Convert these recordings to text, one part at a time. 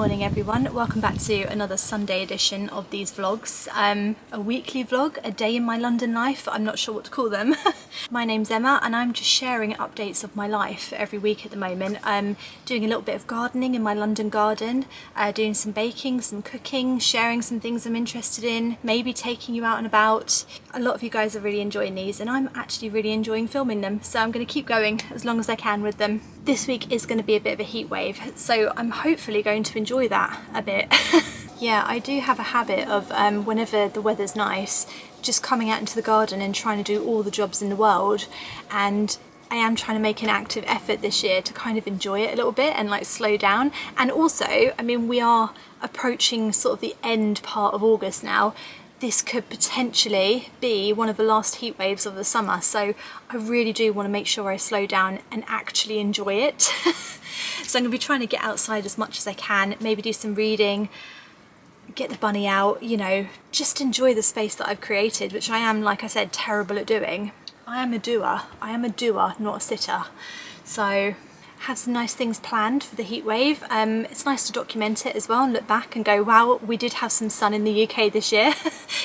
morning everyone, welcome back to another Sunday edition of these vlogs. A weekly vlog, a day in my London life, I'm not sure what to call them. My name's Emma and I'm just sharing updates of my life every week at the moment. I'm doing a little bit of gardening in my London garden, doing some baking, some cooking, sharing some things I'm interested in, maybe taking you out and about. A lot of you guys are really enjoying these and I'm actually really enjoying filming them, so I'm going to keep going as long as I can with them. This week is going to be a bit of a heat wave, so I'm hopefully going to enjoy that a bit. Yeah, I do have a habit of whenever the weather's nice, just coming out into the garden and trying to do all the jobs in the world, and I am trying to make an active effort this year to kind of enjoy it a little bit and like slow down. And also, I mean, we are approaching sort of the end part of August now. This could potentially be one of the last heat waves of the summer, so I really do want to make sure I slow down and actually enjoy it. So I'm going to be trying to get outside as much as I can, maybe do some reading, get the bunny out, you know, just enjoy the space that I've created, which I am, like I said, terrible at doing. I am a doer, not a sitter. So have some nice things planned for the heat wave. It's nice to document it as well and look back and go, wow, we did have some sun in the UK this year,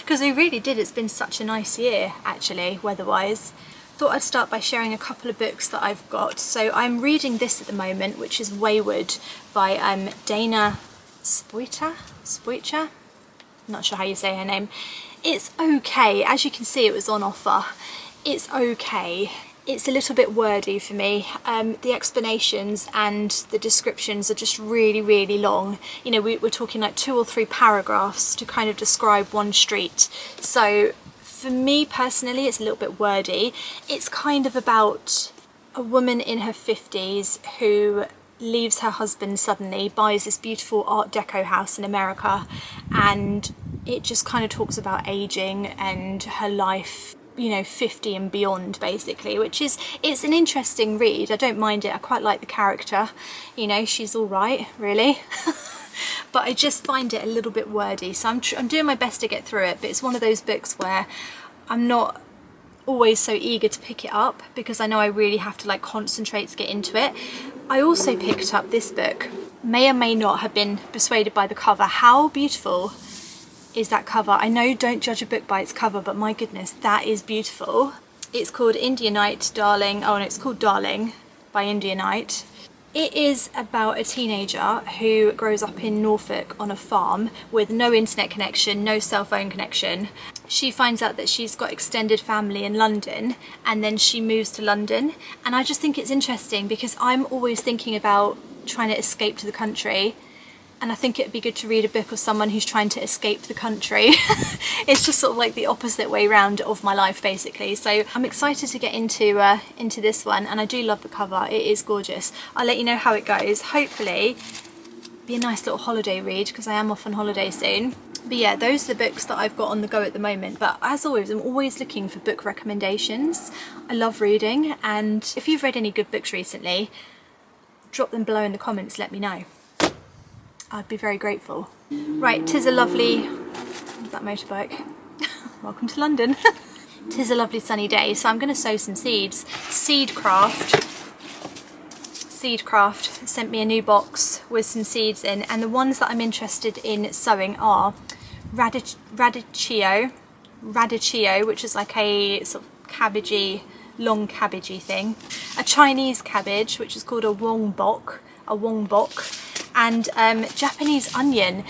because we really did. It's been such a nice year actually, weather-wise. Thought I'd start by sharing a couple of books that I've got. So I'm reading this at the moment, which is Wayward by Dana Spoicher? I'm not sure how you say her name. It's okay. As you can see, it was on offer. It's okay. It's a little bit wordy for me. The explanations and the descriptions are just really, really long. You know, we're talking like 2 or 3 paragraphs to kind of describe one street. So for me personally, it's a little bit wordy. It's kind of about a woman in her 50s who leaves her husband suddenly, buys this beautiful Art Deco house in America, and it just kind of talks about aging and her life, you know, 50 and beyond basically, which is, it's an interesting read. I don't mind it. I quite like the character, you know, she's all right really. But I just find it a little bit wordy, so I'm doing my best to get through it, but it's one of those books where I'm not always so eager to pick it up because I know I really have to like concentrate to get into it. I also picked up this book, may or may not have been persuaded by the cover. How beautiful is that cover? I know don't judge a book by its cover, but my goodness, that is beautiful. It's called India Night, Darling. Oh, and it's called Darling by India Night. It is about a teenager who grows up in Norfolk on a farm with no internet connection, no cell phone connection. She finds out that she's got extended family in London, and then she moves to London. And I just think it's interesting because I'm always thinking about trying to escape to the country. And I think it'd be good to read a book of someone who's trying to escape the country. It's just sort of like the opposite way round of my life basically. So I'm excited to get into this one, and I do love the cover. It is gorgeous. I'll let you know how it goes. Hopefully be a nice little holiday read because I am off on holiday soon. But yeah, those are the books that I've got on the go at the moment. But as always, I'm always looking for book recommendations. I love reading, and if you've read any good books recently, drop them below in the comments, let me know. I'd be very grateful. Right, 'tis a lovely... Is that motorbike? Welcome to London. 'Tis a lovely sunny day, so I'm going to sow some seeds. Seedcraft sent me a new box with some seeds in, and the ones that I'm interested in sowing are radicchio, which is like a sort of cabbagey, long cabbagey thing. A Chinese cabbage, which is called a wongbok, and Japanese onion.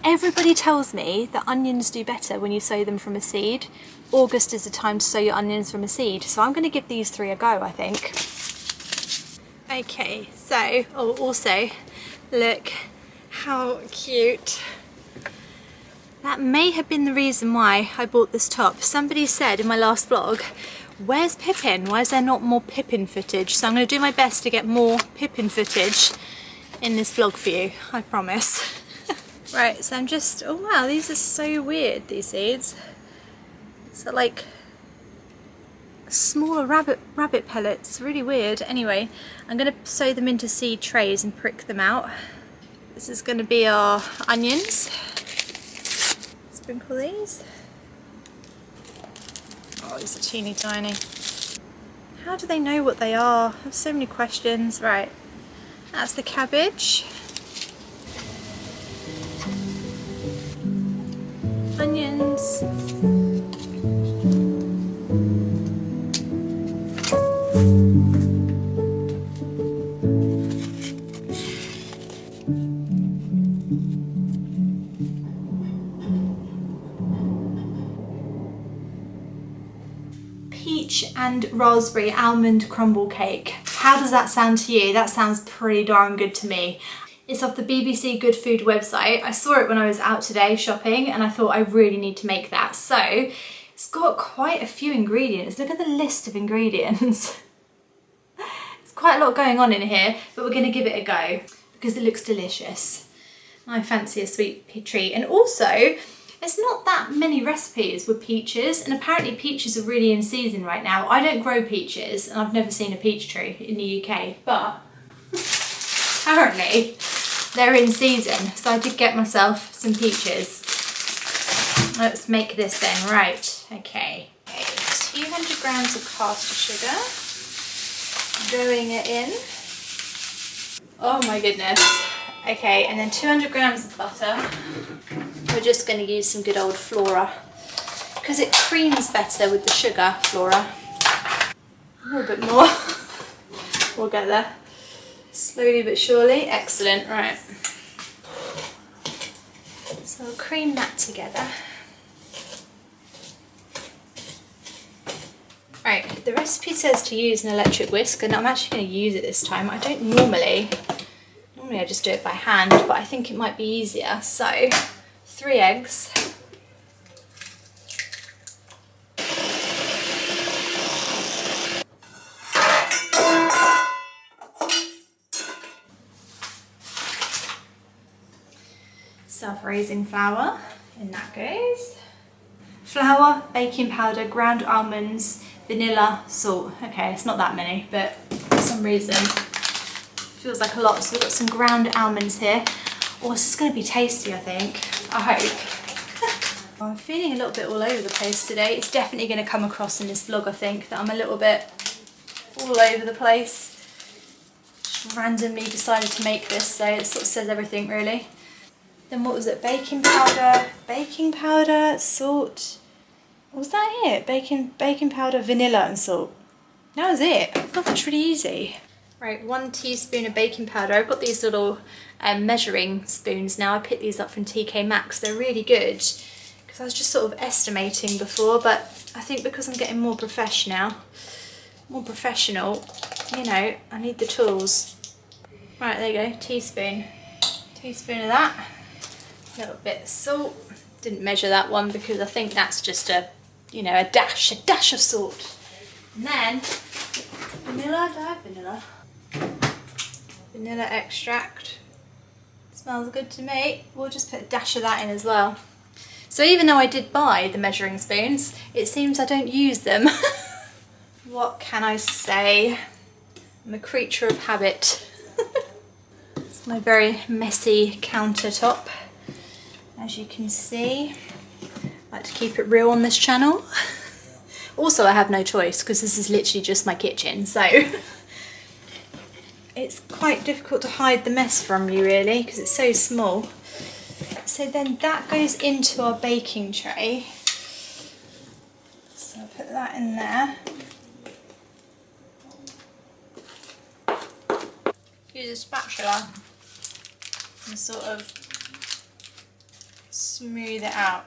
Everybody tells me that onions do better when you sow them from a seed. August is the time to sow your onions from a seed, so I'm going to give these 3 a go, I think. Okay, so, oh, also, look how cute. That may have been the reason why I bought this top. Somebody said in my last vlog, where's Pippin? Why is there not more Pippin footage? So I'm going to do my best to get more Pippin footage in this vlog for you, I promise. Right, so I'm just, oh wow, these are so weird, these seeds. So like smaller rabbit pellets, really weird. Anyway, I'm going to sow them into seed trays and prick them out. This is going to be our onions. Sprinkle these. Oh, these are teeny tiny. How do they know what they are? I have so many questions. Right, that's the cabbage. onions. Peach and raspberry almond crumble cake. How does that sound to you? That sounds pretty darn good to me. It's off the BBC Good Food website. I saw it when I was out today shopping and I thought I really need to make that. So it's got quite a few ingredients. Look at the list of ingredients. There's quite a lot going on in here, but we're going to give it a go because it looks delicious. I fancy a sweet treat. And also, there's not that many recipes with peaches, and apparently peaches are really in season right now. I don't grow peaches and I've never seen a peach tree in the UK, but apparently they're in season. So I did get myself some peaches. Let's make this then, right, okay. 200 grams of caster sugar, going it in. Oh my goodness. Okay, and then 200 grams of butter. We're just going to use some good old Flora because it creams better with the sugar, Flora. A little bit more. We'll get there. Slowly but surely. Excellent, right. So we'll cream that together. Right, the recipe says to use an electric whisk and I'm actually going to use it this time. I don't normally I just do it by hand, but I think it might be easier. So 3 eggs. Self-raising flour, in that goes. Flour, baking powder, ground almonds, vanilla, salt. Okay, it's not that many, but for some reason feels like a lot. So we've got some ground almonds here. Oh, this is going to be tasty, I think. I hope. I'm feeling a little bit all over the place today. It's definitely going to come across in this vlog, I think, that I'm a little bit all over the place. Just randomly decided to make this, so it sort of says everything really. Then what was it? Baking powder, salt. Was that it? Baking powder, vanilla and salt. That was it. I thought that was really easy. Right, 1 teaspoon of baking powder. I've got these little measuring spoons now. I picked these up from TK Maxx. They're really good because I was just sort of estimating before, but I think because I'm getting more professional, you know, I need the tools. Right, there you go, teaspoon of that. A little bit of salt. Didn't measure that one because I think that's just a, you know, a dash of salt. And then vanilla. Do I have vanilla? Vanilla extract. Smells good to me. We'll just put a dash of that in as well. So even though I did buy the measuring spoons, it seems I don't use them. What can I say? I'm a creature of habit. It's my very messy countertop, as you can see. I like to keep it real on this channel. Also, I have no choice because this is literally just my kitchen, so it's quite difficult to hide the mess from you really because it's so small. So then that goes into our baking tray. So I'll put that in there. Use a spatula and sort of smooth it out.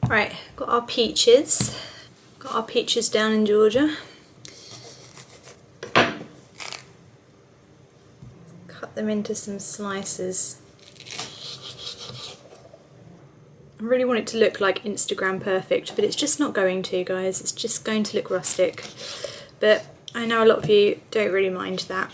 Right, got our peaches. Got our peaches down in Georgia. Cut them into some slices. I really want it to look like Instagram perfect, but it's just not going to, guys. It's just going to look rustic. But I know a lot of you don't really mind that.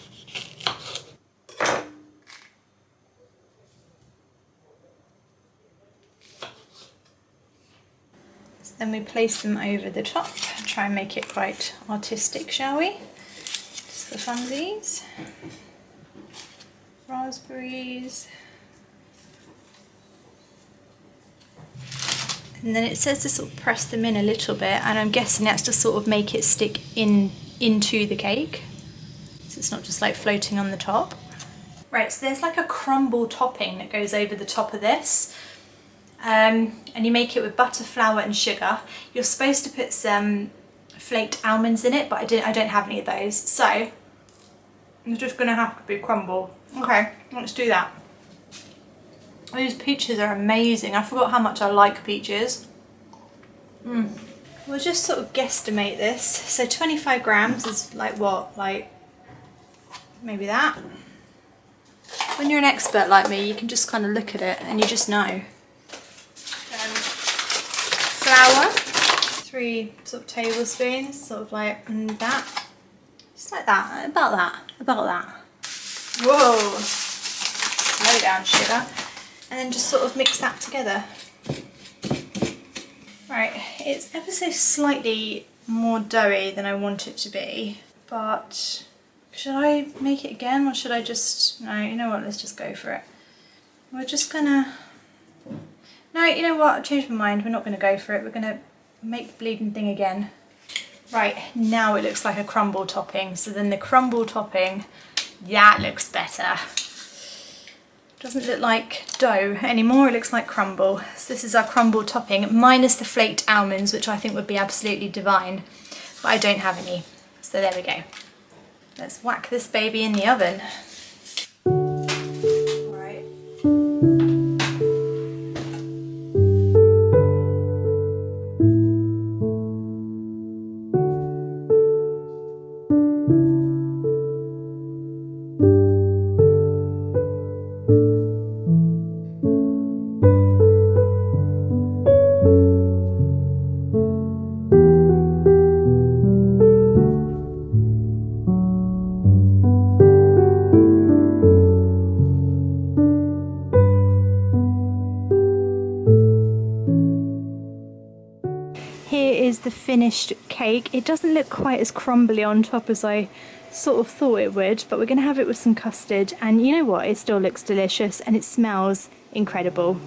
Then we place them over the top, try and make it quite artistic, shall we? Just for funsies. Raspberries. And then it says to sort of press them in a little bit, and I'm guessing that's to sort of make it stick into the cake. So it's not just like floating on the top. Right, so there's like a crumble topping that goes over the top of this. And you make it with butter, flour and sugar. You're supposed to put some flaked almonds in it, but I don't have any of those. So it's just gonna have to be crumble. Okay, let's do that. These peaches are amazing. I forgot how much I like peaches. We'll just sort of guesstimate this. So 25 grams is like what? Like maybe that? When you're an expert like me, you can just kind of look at it and you just know. Flour, 3 sort of tablespoons, sort of like that. Just like that, about that. Whoa! Slow down, sugar. And then just sort of mix that together. Right, it's ever so slightly more doughy than I want it to be, but should I make it again or should I just, no, you know what, let's just go for it. We're just gonna, no, you know what, I've changed my mind, we're not gonna go for it, we're gonna make the bleeding thing again. Right, now it looks like a crumble topping, so then the crumble topping, that looks better. Doesn't look like dough anymore, it looks like crumble. So this is our crumble topping, minus the flaked almonds, which I think would be absolutely divine, but I don't have any. So there we go. Let's whack this baby in the oven. Right. The finished cake. It doesn't look quite as crumbly on top as I sort of thought it would, but we're going to have it with some custard, and you know what, it still looks delicious and it smells incredible.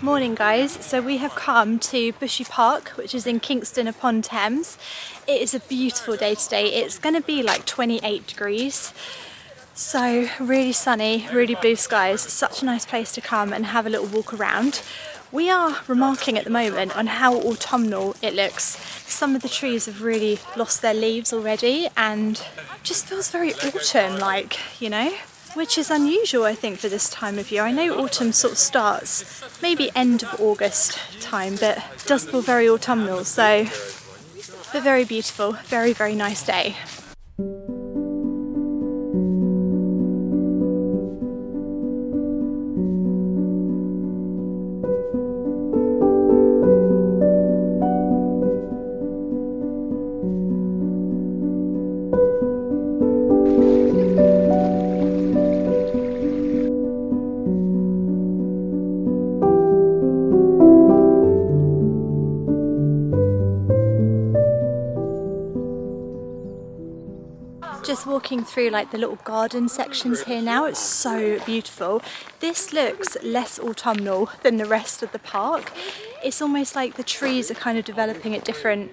Morning guys, so we have come to Bushy Park, which is in Kingston upon Thames. It is a beautiful day today. It's going to be like 28 degrees, so really sunny, really blue skies. Such a nice place to come and have a little walk around. We are remarking at the moment on how autumnal it looks. Some of the trees have really lost their leaves already and just feels very autumn-like, you know? Which is unusual, I think, for this time of year. I know autumn sort of starts maybe end of August time, but it does feel very autumnal, so, but very beautiful, very, very nice day. Just walking through like the little garden sections here now, it's so beautiful. This looks less autumnal than the rest of the park. It's almost like the trees are kind of developing at different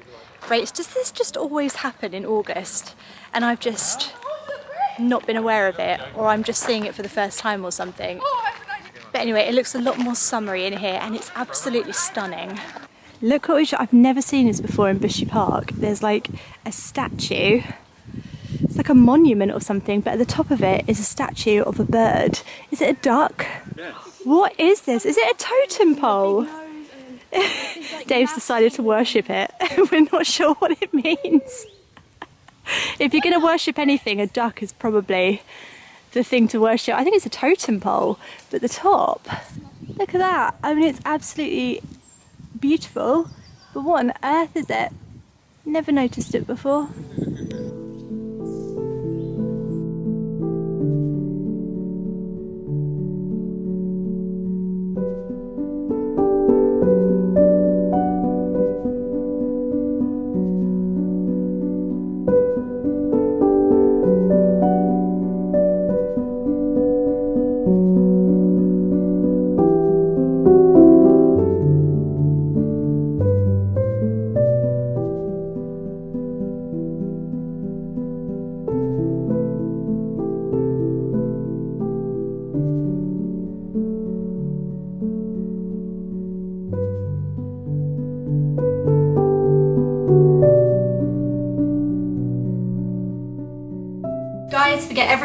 rates. Does this just always happen in August and I've just not been aware of it, or I'm just seeing it for the first time or something? But anyway, it looks a lot more summery in here and it's absolutely stunning. Look what I've never seen this before in Bushy Park. There's like a statue. It's like a monument or something, but at the top of it is a statue of a bird. Is it a duck? Yes. What is this? Is it a totem pole? Dave's decided to worship it. We're not sure what it means. If you're going to worship anything, a duck is probably the thing to worship. I think it's a totem pole, but the top, look at that. I mean, it's absolutely beautiful, but what on earth is it? Never noticed it before.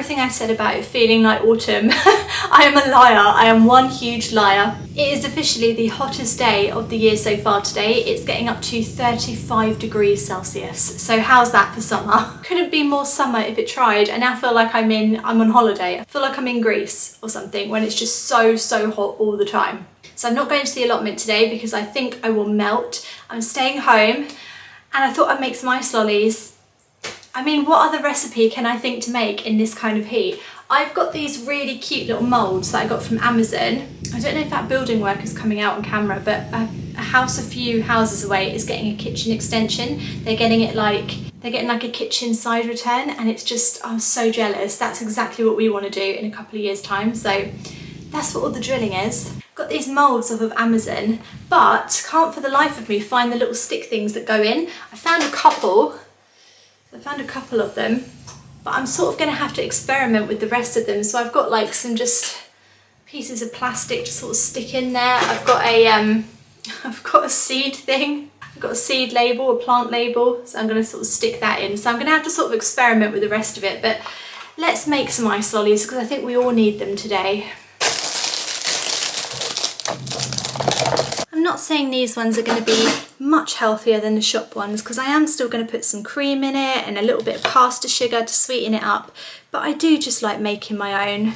everything I said about it feeling like autumn. I am a liar. I am one huge liar. It is officially the hottest day of the year so far today. It's getting up to 35 degrees Celsius. So how's that for summer? Couldn't be more summer if it tried. I now feel like I'm on holiday. I feel like I'm in Greece or something when it's just so hot all the time. So I'm not going to the allotment today because I think I will melt. I'm staying home and I thought I'd make some ice lollies. I mean, what other recipe can I think to make in this kind of heat? I've got these really cute little moulds that I got from Amazon. I don't know if that building work is coming out on camera, but a house a few houses away is getting a kitchen extension. They're getting like a kitchen side return, and it's just, I'm so jealous. That's exactly what we want to do in a couple of years' time. So that's what all the drilling is. Got these moulds off of Amazon, but can't for the life of me find the little stick things that go in. I found a couple of them, but I'm sort of going to have to experiment with the rest of them. So I've got like some just pieces of plastic to sort of stick in there. I've got a seed thing. I've got a seed label, a plant label, so I'm going to sort of stick that in. So I'm going to have to sort of experiment with the rest of it, but let's make some ice lollies because I think we all need them today. I'm not saying these ones are going to be much healthier than the shop ones because I am still going to put some cream in it and a little bit of caster sugar to sweeten it up, but I do just like making my own.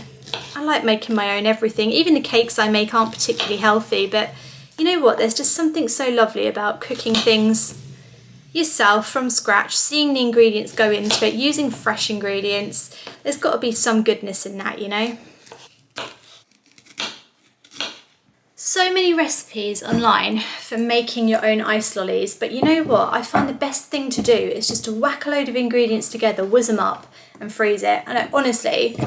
I like making my own everything. Even the cakes I make aren't particularly healthy, but you know what, there's just something so lovely about cooking things yourself from scratch, seeing the ingredients go into it, using fresh ingredients. There's got to be some goodness in that, you know. So many recipes online for making your own ice lollies, but you know what? I find the best thing to do is just to whack a load of ingredients together, whiz them up and freeze it. And honestly,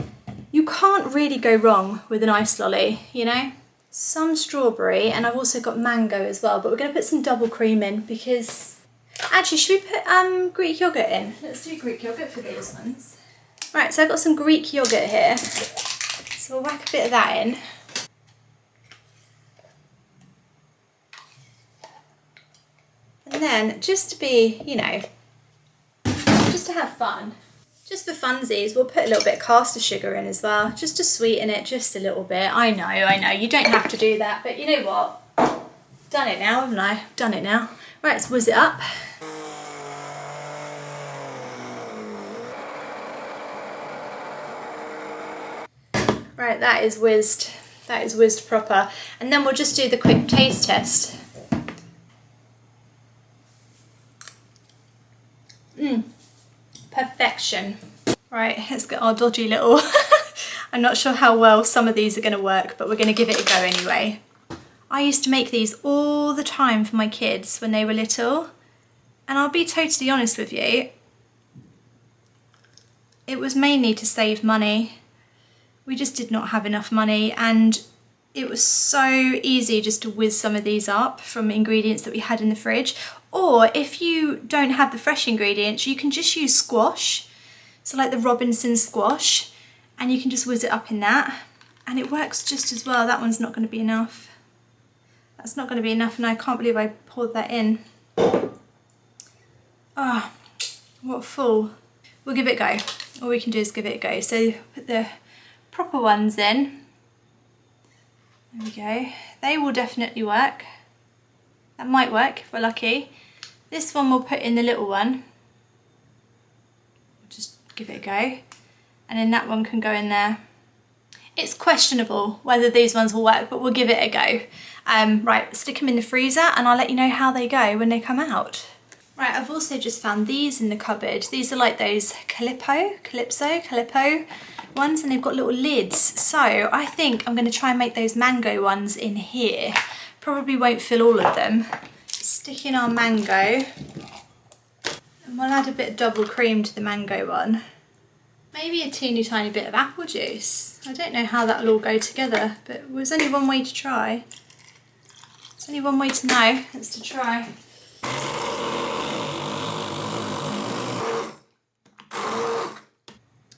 you can't really go wrong with an ice lolly, you know? Some strawberry, and I've also got mango as well, but we're going to put some double cream in because... Actually, should we put Greek yoghurt in? Let's do Greek yoghurt for these ones. Right, so I've got some Greek yoghurt here. So we'll whack a bit of that in. And then, just to be, you know, just to have fun, just for funsies, we'll put a little bit of caster sugar in as well, just to sweeten it just a little bit. I know, you don't have to do that, but you know what? Done it now, haven't I? Done it now. Right, let's whiz it up. Right, that is whizzed. That is whizzed proper. And then we'll just do the quick taste test. Perfection. Right, let's get our dodgy little... I'm not sure how well some of these are going to work, but we're going to give it a go anyway. I used to make these all the time for my kids when they were little, and I'll be totally honest with you, it was mainly to save money. We just did not have enough money, and it was so easy just to whiz some of these up from ingredients that we had in the fridge. Or if you don't have the fresh ingredients, you can just use squash. So like the Robinson squash, and you can just whiz it up in that. And it works just as well. That one's not going to be enough. That's not going to be enough, and I can't believe I poured that in. Ah, what a fool. We'll give it a go. All we can do is give it a go. So put the proper ones in. There we go. They will definitely work. That might work if we're lucky. This one we'll put in the little one. We'll just give it a go. And then that one can go in there. It's questionable whether these ones will work, but we'll give it a go. Right, stick them in the freezer and I'll let you know how they go when they come out. Right, I've also just found these in the cupboard. These are like those Calypso ones, and they've got little lids. So I think I'm going to try and make those mango ones in here. Probably won't fill all of them. Stick in our mango, and we'll add a bit of double cream to the mango one. Maybe a teeny tiny bit of apple juice. I don't know how that'll all go together, but there's only one way to try. There's only one way to know, it's to try.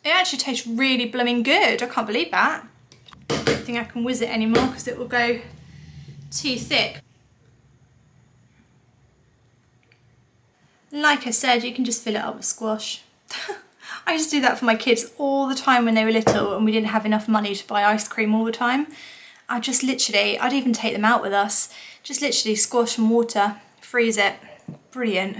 It actually tastes really blooming good. I can't believe that. I don't think I can whiz it anymore because it will go too thick. Like I said, you can just fill it up with squash. I used to do that for my kids all the time when they were little and we didn't have enough money to buy ice cream all the time. I'd even take them out with us, just literally squash some water, freeze it. Brilliant.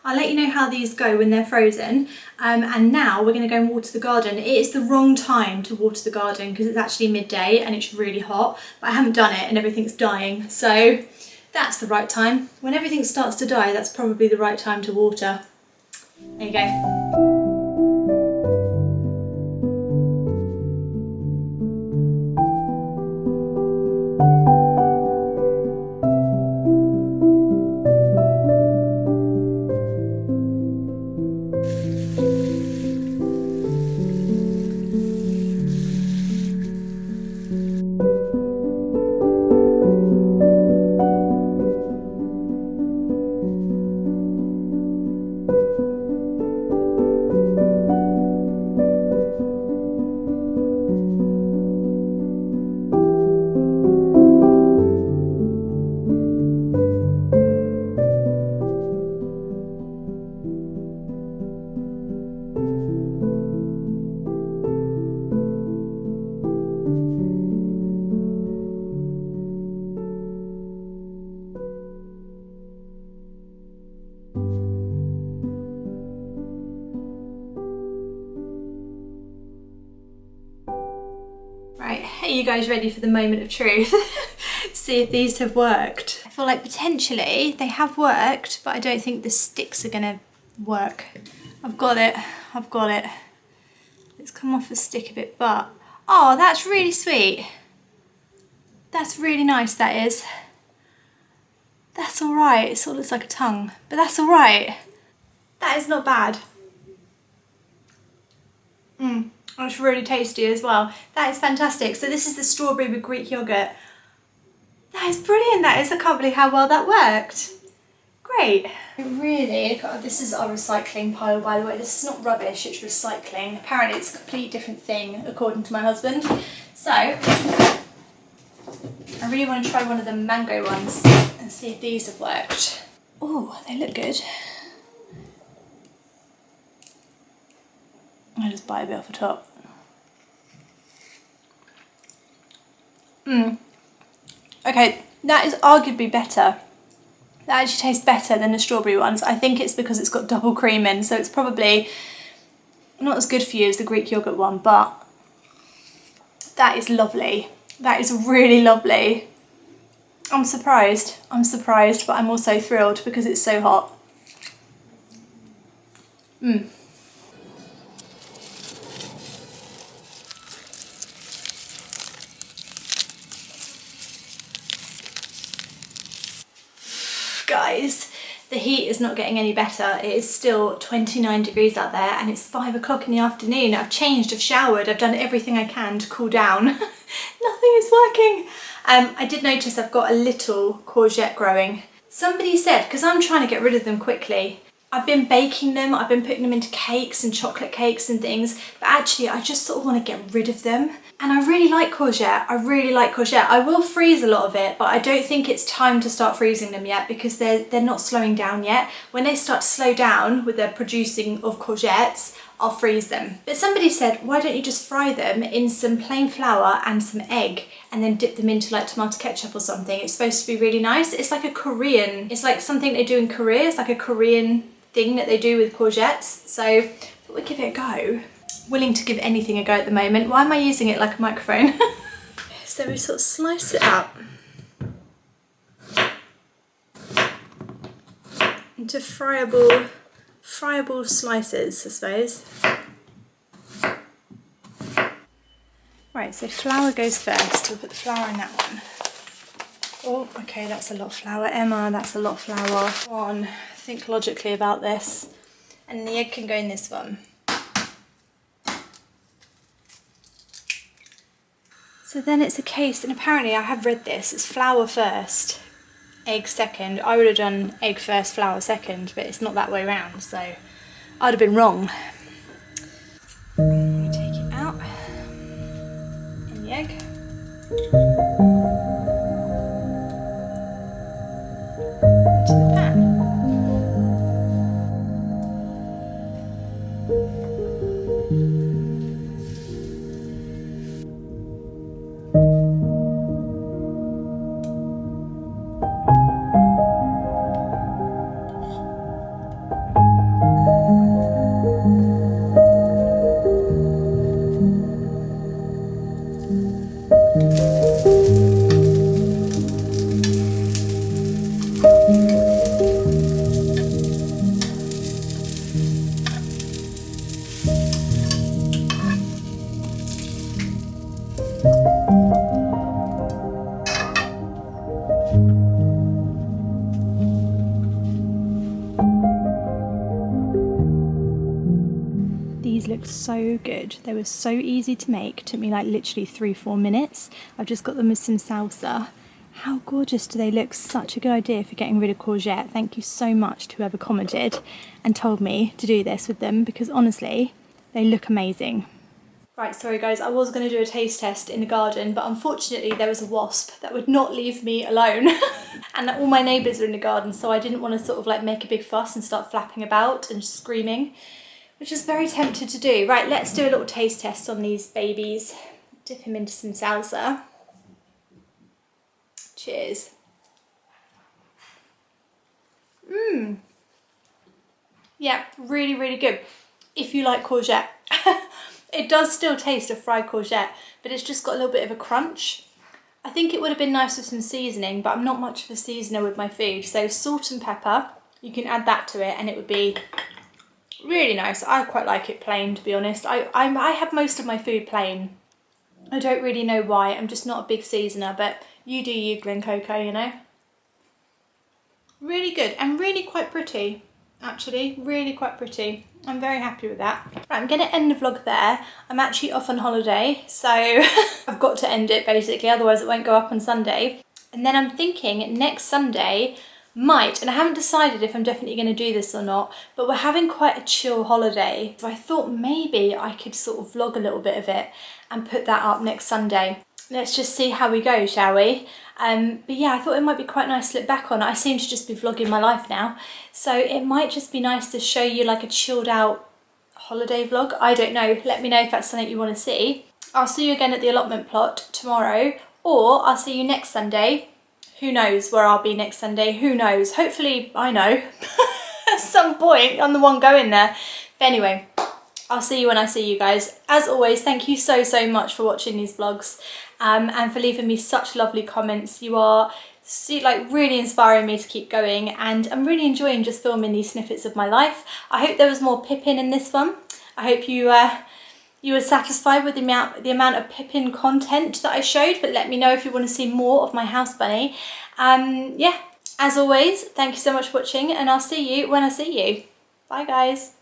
I'll let you know how these go when they're frozen. And now we're going to go and water the garden. It is the wrong time to water the garden because it's actually midday and it's really hot, but I haven't done it and everything's dying. So that's the right time. When everything starts to die, that's probably the right time to water. There you go. Right, are you guys ready for the moment of truth? See if these have worked. I feel like potentially they have worked, but I don't think the sticks are gonna work. I've got it. It's come off the stick a bit, but oh, that's really sweet. That's really nice, that is. That's all right. It sort of looks like a tongue, but that's all right. That is not bad. It's really tasty as well. That is fantastic. So this is the strawberry with Greek yogurt. That is brilliant, that is. I can't believe how well that worked. Great. Really, this is our recycling pile, by the way. This is not rubbish, it's recycling. Apparently it's a completely different thing, according to my husband. So, I really want to try one of the mango ones and see if these have worked. Oh, they look good. I'll just bite a bit off the top. Okay, that is arguably better. That actually tastes better than the strawberry ones. I think it's because it's got double cream in, so it's probably not as good for you as the Greek yogurt one, but that is lovely. That is really lovely. I'm surprised, but I'm also thrilled because it's so hot. Guys, the heat is not getting any better. It is still 29 degrees out there and it's 5 o'clock in the afternoon. I've changed, I've showered, I've done everything I can to cool down. Nothing is working. I did notice I've got a little courgette growing. Somebody said, because I'm trying to get rid of them quickly, I've been baking them, I've been putting them into cakes and chocolate cakes and things, but actually I just sort of want to get rid of them. And I really like courgette, I will freeze a lot of it, but I don't think it's time to start freezing them yet because they're not slowing down yet. When they start to slow down with their producing of courgettes, I'll freeze them. But somebody said, why don't you just fry them in some plain flour and some egg and then dip them into like tomato ketchup or something. It's supposed to be really nice. It's like a Korean, it's like something they do in Korea. It's like a Korean thing that they do with courgettes. So we'll give it a go. Willing to give anything a go at the moment. Why am I using it like a microphone? So we sort of slice it up into friable slices, I suppose. Right, so flour goes first. We'll put the flour in that one. Oh, okay, that's a lot of flour. Emma, that's a lot of flour. Come on, think logically about this. And the egg can go in this one. So then it's a case, and apparently I have read this, it's flour first, egg second. I would have done egg first, flour second, but it's not that way around, so I'd have been wrong. We take it out in the egg. Into the pan. look so good. They were so easy to make. It took me like literally 3-4 minutes. I've just got them with some salsa. How gorgeous do they look? Such a good idea for getting rid of courgette. Thank you so much to whoever commented and told me to do this with them, because honestly, they look amazing. Right, sorry guys, I was going to do a taste test in the garden, but unfortunately there was a wasp that would not leave me alone. And all my neighbours are in the garden, so I didn't want to sort of like make a big fuss and start flapping about and screaming, which is very tempted to do. Right, let's do a little taste test on these babies. Dip them into some salsa. Cheers. Mmm. Yeah, really, really good. If you like courgette. It does still taste of fried courgette, but it's just got a little bit of a crunch. I think it would have been nice with some seasoning, but I'm not much of a seasoner with my food. So salt and pepper, you can add that to it and it would be really nice. I quite like it plain, to be honest. I have most of my food plain. I don't really know why. I'm just not a big seasoner, but you do you, Glen Coco, you know. Really good and really quite pretty, actually. Really quite pretty. I'm very happy with that. Right, I'm going to end the vlog there. I'm actually off on holiday, so I've got to end it basically, otherwise it won't go up on Sunday. And then I'm thinking next Sunday might, and I haven't decided if I'm definitely going to do this or not, but we're having quite a chill holiday. So I thought maybe I could sort of vlog a little bit of it and put that up next Sunday. Let's just see how we go, shall we? But yeah, I thought it might be quite nice to look back on. I seem to just be vlogging my life now, so it might just be nice to show you like a chilled out holiday vlog. I don't know, let me know if that's something you want to see. I'll see you again at the allotment plot tomorrow, or I'll see you next Sunday. Who knows where I'll be next Sunday, who knows? Hopefully I know at some point. I'm the one going there. But anyway, I'll see you when I see you guys. As always, thank you so much for watching these vlogs and for leaving me such lovely comments. You are like really inspiring me to keep going, and I'm really enjoying just filming these snippets of my life. I hope there was more Pippin in this one. I hope you were satisfied with the amount of Pippin content that I showed, but let me know if you want to see more of my house bunny. Yeah, as always, thank you so much for watching, and I'll see you when I see you. Bye guys.